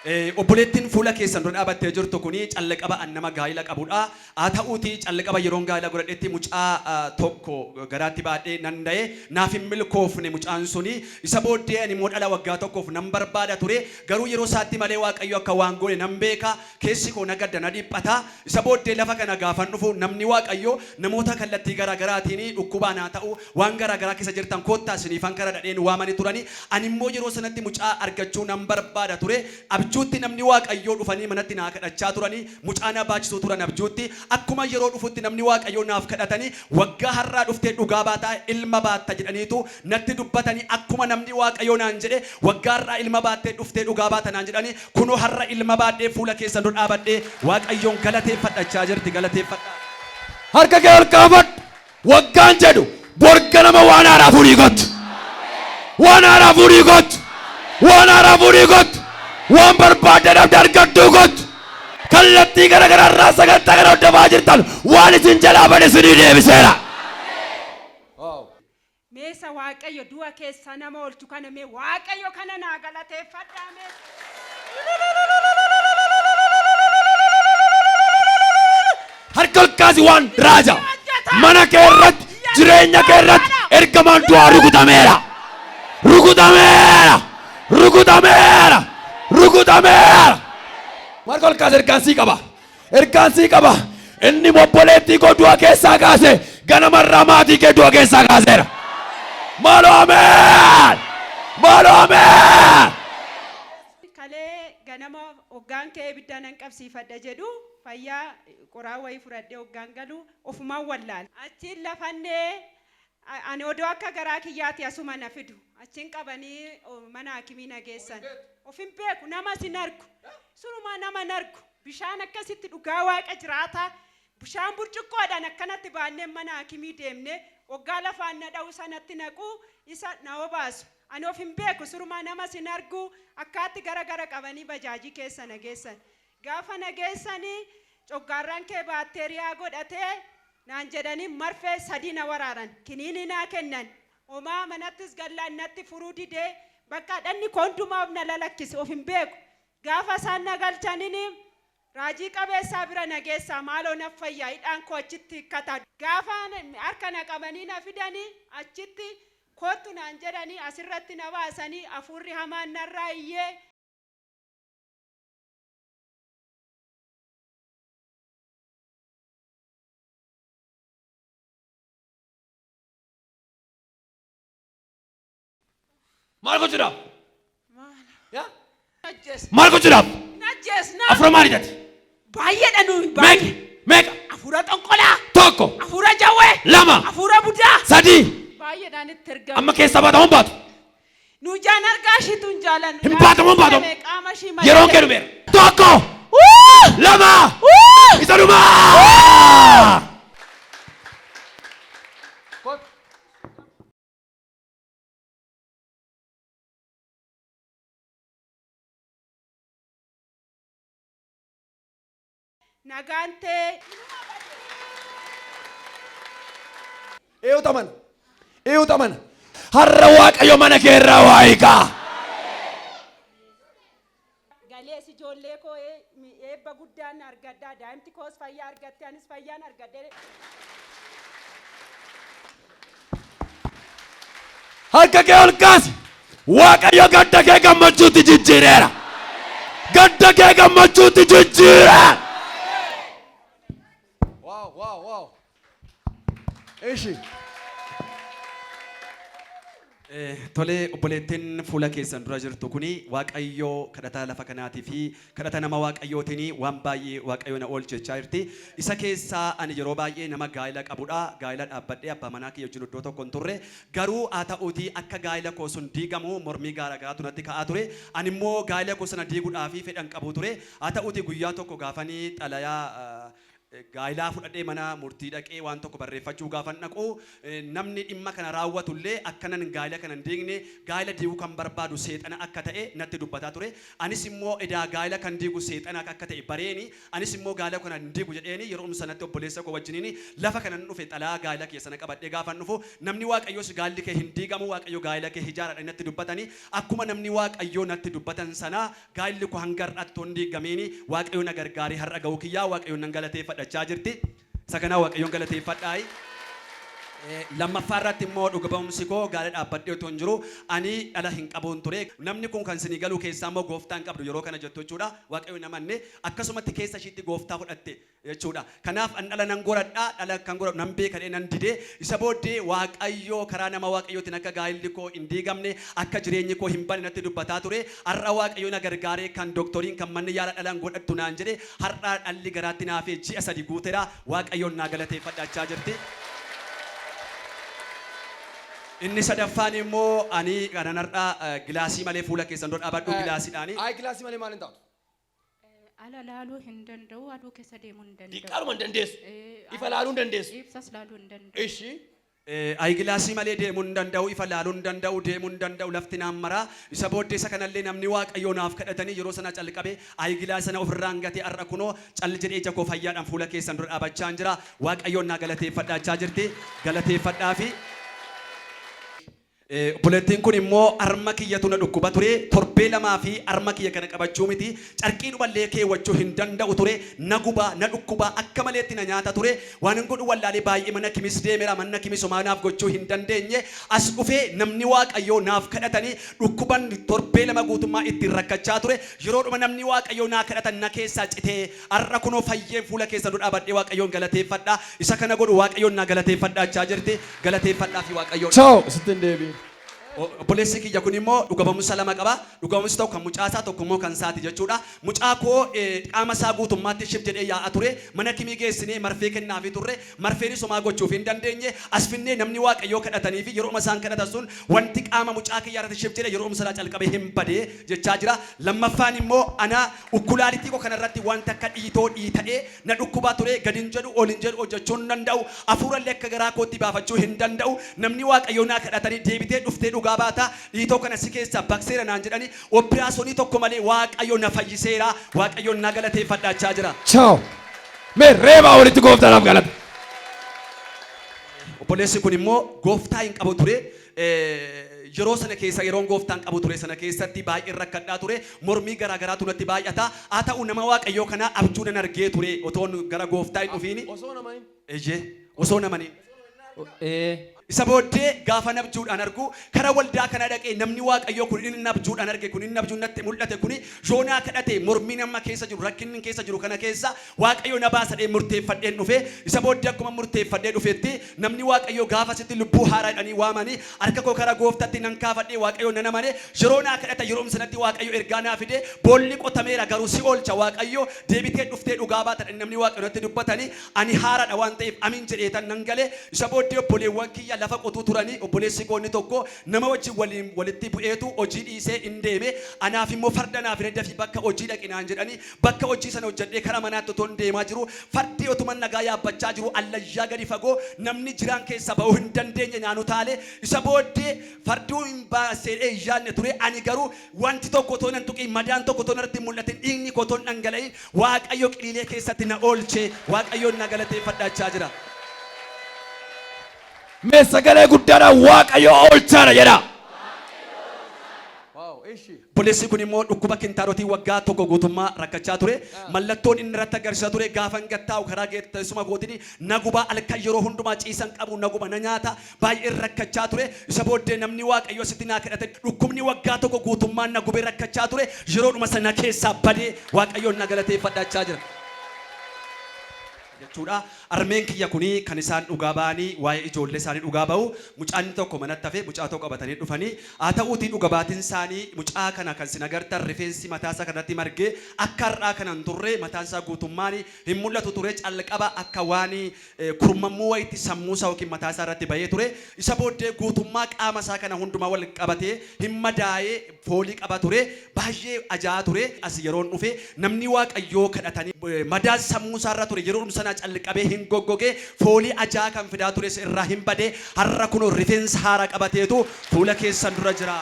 Obboleettiin fuula keessan dura dhaabattee jirtu kuni callaqaba annama gaa'ila qabudha. Haa ta'uuti callaqaba yeroon gaa'ila godhadhetti mucaa tokko garaatti baadhee nan da'e naaf hin milkoofne mucaan suni isa booddee ani immoo dhala waggaa tokkoof nan barbaada ture garuu yeroo isaatti malee Waaqayyo akka waan goone nan beeka keessi koo nagadda na dhiphata isa booddee lafa kana gaafan dhufu namni Waaqayyo namoota kallattii garaagaraatiin dhukkubaan haa ta'u waan garaagaraa keessa jirtan koottaa isiniifan kara dhadheen waamanii turani ani immoo yeroo sanatti mucaa argachuu nan barbaada ture abjuutti namni Waaqayyo dhufanii manatti naa kadhachaa turani mucaa na baachisuu turan abjuutti akkuma yeroo dhufutti namni Waaqayyo naaf kadhatanii waggaa har'aa dhuftee dhugaa baataa ilma baatta jedhaniitu natti dubbatanii akkuma namni Waaqayyo naan jedhe waggaa har'aa ilma baattee dhuftee dhugaa baata naan jedhanii kunoo har'a ilma baadhee fuula keessan dur dhaabadhee Waaqayyoon galateeffadhachaa jirti galateeffadhaa. Harka kee ol kaafadhu waggaan jedhu borga nama waan haaraa fuudhii kottu waan haaraa fuudhii kottu waan haaraa fuudhii kottu waan barbaadadhaaf dargaggoo kottu kallattii garaagararraa sagantaa gara hordofaa jirtan waan isin jalaa bade isinii deebiseera. Meesa Waaqayyo du'a keessa nama oolchu kana mee Waaqayyo kana naa galateeffadhaa mee. Harka ol kaasi waan raaja mana kee irratti jireenya kee irratti ergamaan du'aa rukutameera rukutameera rukutameera rukutameera. Marka ol kaasi ergaan sii qaba inni obboleettii koo du'a keessaa kaase ganamarraa maatii kee du'a keessaa kaaseera. Maaloo ameen maaloo ameen. Kalee ganama hoggaan kee ibidda nan qabsiifadha jedhu fayyaa qoraa wayii fudhadhee hoggaan galu ofumaan wallaala. Achiin lafannee ani odoo akka garaa kiyyaatti asuma na fidu achiin qabanii mana hakimii na geessan. Ofin beeku nama sin argu sunumaa nama nargu bishaan akkasitti dhugaa Waaqa jiraata bishaan burcuqqoodhaan akkanatti baannee mana hakimii deemne waggaa lafaan na dha'u sanatti naqu isa na obaasu. Ani ofin beeku sunumaa nama sin argu akkaatti gara qabanii bajaajii keessa na geessan. Gaafa na geessanii coggaarraan kee baatteeriyaa godhatee naan jedhanii marfee 3 na waraaran kiniini naa kennan homaa manattis gallaan natti furuu didee bakka dhanni kondumaaf na lalakkise ofin beeku gaafa isaan na galchanii raajii qabeessaa bira na geessaa maaloo na fayyaa hidhaan koo achitti hikkata gaafa harka na qabanii na fidanii achitti kootu naan jedhanii asirratti na baasanii afurri hamaan narraa iyyee. Maal gochuudhaaf? Maal gochuudhaaf? Afura maalidhaati? Baay'eedha nuyi. Meeqa? Afura xonqolaa. Tokko. Afura jawwee. 2. Afura buddaa. 3. Baay'eedhaan itti ergamu. Amma keessaa baatamu hin baatu. Nu jaan argaa ishiitu hin jaalan. Hin baatamu hin baatamu. Yeroon kee dhumeera. Tokko. 2. Isa dhumaa. Nagante. Eeyutaman. Har'a Waaqayyo mana kee irraa waa hiikaa. Galees ijoollee koo eebba guddaan argaddaa daa'imti koos fayyaa argatte anis fayyaan argadde. Harka kee ol kaasi. Waaqayyo gadda kee gammachuutti jijjiireera. Gadda kee gammachuutti jijjiireera. Wow. Eeshi. Tole obboleettiin fuula keessan dura jirtu kuni Waaqayyo kadhataa lafa kanaatii fi kadhata nama Waaqayyootiin waan baay'ee Waaqayyo na oolchechaa jirti. Isa keessaa ani yeroo baay'ee nama gaa'ila qabudha. Gaa'ila dhaabbadhee abbaa manaa kiyya wajjin iddoo tokko hin turre. Garuu haa ta'uutii akka gaa'ila koo sun diigamu mormii garaagaraatu natti ka'aa ture. Ani immoo gaa'ila koo sana diiguudhaaf fedhan qabu ture. Haa ta'uutii guyyaa tokko gaafanii xalayaa gaa'ilaa fudhadhee mana murtii dhaqee waan tokko barreeffachuu gaafan dhaqu namni dhimma kana raawwatullee akkanan gaa'ila kana hin diigne gaa'ila diiguu kan barbaadu seexana akka ta'e natti dubbataa ture. Anis immoo edaa gaa'ila kan diigu seexana akka ta'e bareeni anis immoo gaa'ila kana hin diigu jedheeni yeroo sanatti obboleessa koo wajjiniin lafa kana dhufe xalaa gaa'ila keessana qabadhee gaafan dhufu namni waaqayyoos gaa'illi kee hin diigamu waaqayyo gaa'ila kee hijaaradha natti dubbatanii akkuma namni waaqayyo natti dubbatan sana gaa'illi koo hanga har'atti hin diigameeni waaqayyo na gargaaree har'a ga'uu kiyyaa waaqayyo nan galateeffadha. Jirti saganaa waaqayyoon galateeffadhaayi. Lammaffaa irratti immoo dhuga ba'umsi koo gaa'ela dhaabbadhee otoo hin jiru ani dhala hin qabuun ture. Namni kun kan isinii galuu keessaa immoo gooftaa hin qabdu yeroo kana jettu jechuudha. Waaqayyoon namanne akkasumatti keessa ishiitti gooftaa fudhatte jechuudha. Kanaaf an dhala nan goradhaa dhala kan godhadhu nan beekadhee nan didee isa booddee waaqayyoo karaa nama waaqayyootiin akka gaa'illi koo hin diigamne akka jireenyi koo hin banne natti dubbataa ture. Har'a waaqayyoon na gargaaree kan doktoriin kan manni yaala dhalaan godhattu naan jedhe har'a dhalli garaatti naafee ji'a 3 guuteera waaqayyoon naa galateeffadhaa jirti. Inni sadaffaan immoo ani kanarraa gilaasii malee fuula keessan dura dhaabadhu gilaasiidhaani. Ay gilaasii malee maal hin taatu? Ala laaluu hin danda'u aduu keessa deemuu hin danda'u. Diqqaadhuma hin dandeessu. Ifa laaluu hin dandeessu. Ibsas laaluu hin danda'u. Ishi. Ay gilaasii malee deemuu hin danda'u ifa laaluu hin danda'u deemuu hin danda'u lafti naan mara isa booddee isa kanallee namni waaqayyoo naaf kadhatanii yeroo sana calqabe ay gilaasa sana ofirraan gatee har'a kunoo calli jedhee ija koo fayyaadhaan fuula keessan dura dhaabachaa jira waaqayyoon naa galateeffadhaa jirti galateeffadhaa fi Buletiin kun immoo arma kiyyatu na dhukkuba ture torbee lamaa fi arma kiyya kana qabachuu miti carqii dhuballee keewwachuu hin danda'u ture na guba na dhukkuba akka maleetti na nyaata ture waan hin godhu wallaalee baay'ee mana kimis deemera mana kimis homaa naaf gochuu hin dandeenye as dhufee namni waaqayyoo naaf kadhatanii dhukkuban torbee lama guutummaa ittiin rakkachaa ture yeroodhuma namni waaqayyoo naa kadhatan na keessaa citee har'a kunoo fayyeen fuula keessa dura dhaabadhee waaqayyoon galateeffadhaa isa kana godhu waaqayyoon naa galateeffadhaa jirti galateeffadhaa fi waaqayyoon. Ciao sittin deebiin. Obboleessi kiyya kun immoo dhuga ba'umsa lama qaba. Dhuga ba'umsi tokko kan mucaasaa tokko immoo kan saati jechuudha. Mucaa koo qaama isaa guutummaatti shif jedhee yaa'a ture. Mana kimii geessinee marfee kennaafii turre. Marfeenis homaa gochuuf hin dandeenye. As finnee namni waaqayyoo kadhatanii fi yeroo isaan kadhatan sun wanti qaama mucaa kiyyaa irratti shif jedhee yeroo isaa calqabee hin badee jechaa jira. Lammaffaan immoo ana ukkulaalitii koo kanarratti wanta akka dhiitoo dhiita'ee na dhukkubaa ture gadin jedhu ol hin jedhu hojjechuu hin danda'u. Hafuurallee akka garaa kootti baafachuu hin danda'u. Namni waaqayyoo naa kadhatanii deebitee dhuftee Dhuga Baataa dhiitoo kana si keessa bakseera naan jedhani operaasyoonii tokko malee waaqayyo na fayyiseera waaqayyo na galateeffadhaa jira. Ciao. Mee reebaa walitti gooftaadhaaf galata. Obboleessi kun immoo gooftaa hin qabu ture. Yeroo sana keessa yeroon gooftaan qabu ture sana keessatti baay'ee rakkadhaa ture mormii garaagaraatu natti baay'ata haa ta'u nama waaqayyoo kana abjuudhaan argee ture otoon gara gooftaa hin dhufiini. Osoo namaniin. Ejee osoo namaniin. Isa booddee gaafa nabjuudhaan argu kara waldaa kana dhaqee namni waaqayyoo kun inni nabjuudhaan arge kun inni nabjuun natti mul'ate kun yoonaa kadhate mormii nama keessa jiru rakkinni keessa jiru kana keessa waaqayyoo na baasadhee murteeffadheen dhufe isa booddee akkuma murteeffadhee dhufetti namni waaqayyoo gaafa sitti lubbuu haaraadhanii waamanii harka koo kara gooftatti nan kaafadhee waaqayyoo nan amane yeroo naa kadhata yeroo sanatti waaqayyoo ergaa naa fide boolli qotameera garuu si oolcha waaqayyoo deebitee dhuftee dhugaa baatadha namni waaqayyoo natti dubbatanii ani haaraadha waan ta'eef amin jedheetan nan galee isa booddee obboleewwan kiyya lafa qotuu turanii obboleessi koonni tokko nama wajjin walitti bu'eetu hojii dhiisee hin deeme anaaf immoo farda naaf hin dafi bakka hojii dhaqinaan jedhanii bakka hojii sana hojjedhee kara manaatti otoo hin deemaa jiru fardi otuma nagaa yaabbachaa jiru allayyaa gadi fagoo namni jiraan keessa ba'uu hin dandeenye naanu taale isa booddee farduu hin baaseedhee yaadne ture ani garuu wanti tokko otoo nan tuqii madaan tokko otoo narratti mul'atin dhiigni koo otoo dhangala'in waaqayyo qiliilee keessatti na oolchee waaqayyoon na galateeffadhaa jira. Mee sagalee guddaadhaan waaqayyo oolchaadha jedha. Obboleessi kun immoo dhukkuba kintaarotii waggaa tokko guutummaa rakkachaa ture. Mallattoon inni irratti agarsiisaa ture gaafa hin gattaa'u karaa geessuma gootiin nagubaa halkan yeroo hundumaa ciisan qabu naguba na nyaata baay'ee rakkachaa ture. Isa booddee namni waaqayyo sitti naa kadhate dhukkubni waggaa tokko guutummaa nagubee rakkachaa ture yeroodhuma sana keessaa badee waaqayyoon na galateeffadhaa jira. Jechuudha armeen kiyya kuni kan isaan dhugaa ba'anii waa'ee ijoollee isaanii dhugaa ba'u mucaan tokko manatti hafee mucaa tokko qabatanii dhufanii haa ta'uutii dhuga baatiin isaanii mucaa kana kan sin agartan rifeensi mataasaa kanatti margee akka har'aa kanan turre mataasaa guutummaan hin mul'atu ture calqaba akka waan kurmammuu wayitti sammuusaa yookiin mataasaa irratti bahee ture isa booddee guutummaa qaama isaa kana hundumaa wal qabatee hin madaa'ee foolii qaba ture baay'ee ajaa'aa ture as yeroon dhufe namni waaqayyoo kadhatanii madaan sammuusaa irra ture yeroo sana sanaa calqabee hin goggogee foolii ajaa kan fidaa tures irraa hin badee har'a kun rifeensa haaraa qabateetu fuula keessan dura jira.